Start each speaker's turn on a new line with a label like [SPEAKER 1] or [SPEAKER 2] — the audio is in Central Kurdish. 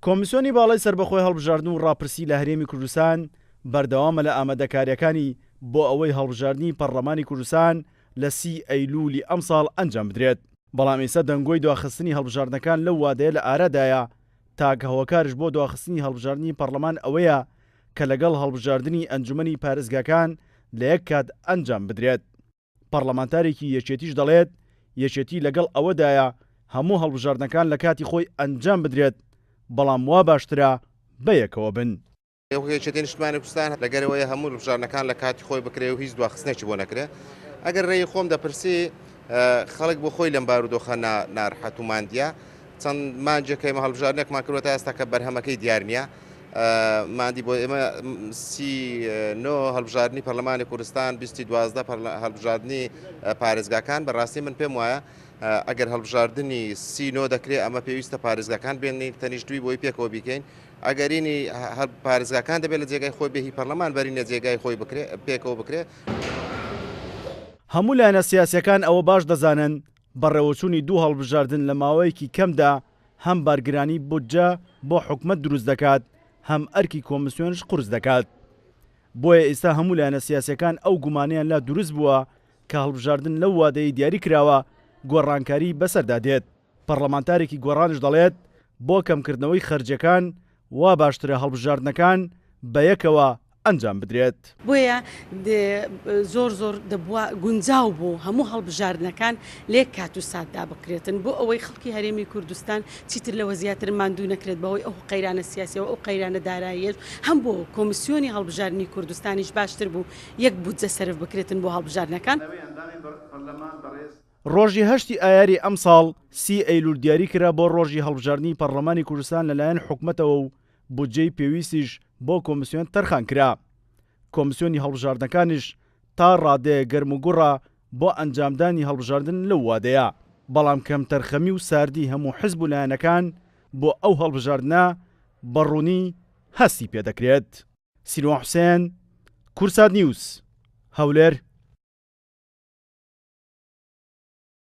[SPEAKER 1] کۆمیسیۆنی باڵای سربەخۆی هەڵبژاردن و ڕاپرسی لە هەرێمی کوردستان بەردەوامە لە ئامادەکاریەکانی بۆ ئەوەی هەڵبژاردننی پەرلەمانی کوردستان لە 30 ئەیلولی ئەم ساڵ ئەنجام بدرێت. بەڵام ئێستا دەنگۆی دواخستنی هەڵبژاردنەکان لەو وادەیە لە ئارادایە تاکە هەوەکارش بۆ دواخستنی هەڵبژاردننی پەرلەمان ئەوەیە کە لەگەڵ هەڵبژاردننی ئەنجومەنی پارێزگاکان لە یەک کات ئەنجام بدرێت. پەرلەمانتارێکی یەکێتیش دەڵێت یەکێتی لەگەڵ ئەوەدایە هەموو هەڵبژاردنەکان لە کاتی خۆی ئەنجام بدرێت، بەڵام وا باشترە بەیەکەوە بن.
[SPEAKER 2] یەکێتی نیشتمانی کوردستان لەگەرەوەی هەموو هەڵبژاردنەکان لە کاتی خۆی بکرێ و هیچ دواخستنێکی بۆ نەکرێت. ئەگەر ڕێی خۆم دەپرسی خەڵک بۆ خۆی لەم بارودۆخە ناڕەحەت و ماندیە چەند مانجێکەکەی هەڵبژاردنێکمان کردوە تا ئێستا کە بەرهەمەکەی دیار نییە. مادی بۆ ئێمە 39 هەڵبژاردننی پەرلەمانی کوردستان 12 هەڵبژاردننی پارێزگاکان بەڕاستی من پێم وایە ئەگەر هەڵبژاردننی 39 دەکرێت ئەمە پێویستە پارێزگاکان بێنین تەنیشتوی بۆی پێکەوە بیکەین. ئەگەرینی پارێزگاکان دەبێت لە جێگای خۆی بێهی پەرلەمان بەرینە جێگای خۆی پێکەوە بکرێت.
[SPEAKER 1] هەموو لایەنە سیاسیەکان ئەوە باش دەزانن بەڕێوەچوونی دوو هەڵبژاردن لە ماوەیەکی کەمدا هەم بارگرانی بودجە بۆ حکومەت دروست دەکات، هەم ئەرکی کۆمیسیۆنش قورس دەکات. بۆیە ئێستا هەموو لایەنە سیاسیەکان ئەو گومانیان لا دروست بووە کە هەڵبژاردن لەو وادەی دیاری کراوە گۆڕانکاری بەسەردا دێت. پەرلەمانتارێکی گۆڕانش دەڵێت بۆ کەمکردنەوەی خەرجەکان وا باشترە هەڵبژاردنەکان بەیەکەوە ئەنجام بدرێت.
[SPEAKER 3] بۆیە زۆر دەبووە گونجاو بوو هەموو هەڵبژاردنەکان لێک کات و ساددا بکرێتن بۆ ئەوەی خەڵکی هەرێمی کوردستان چیتر لەوە زیاتر ماندوو نەکرێت بەوەی ئەو قەیرانە سیاسیەوە ئەو قەیرانە داراییەش هەم بۆ کۆمیسیۆنی هەڵبژاردننی کوردستانیش باشتر بوو یەک بودجە سەرف بکرێتن بۆ هەڵبژاردنەکان.
[SPEAKER 1] ڕۆژی 8 ئایاری ئەم ساڵ 30 ئەیلول دیاری کرا بۆ ڕۆژی هەڵبژاردننی پەرلەمانی کوردستان لەلایەن حکومەتەوە و بودجەی پێویستیش بۆ کۆمیسیۆن تەرخان کرا. کۆمیسیۆنی هەڵبژاردنەکانیش تا ڕادەیە گەرم و گوڕە بۆ ئەنجامدانی هەڵبژاردن لەو وادەیە، بەڵام کەم تەرخەمی و ساردی هەموو حزب و لایەنەکان بۆ ئەو هەڵبژاردنە بەڕوونی هەستی پێدەکرێت. سینوە حوسێن، کورسات نیوز، هەولێر.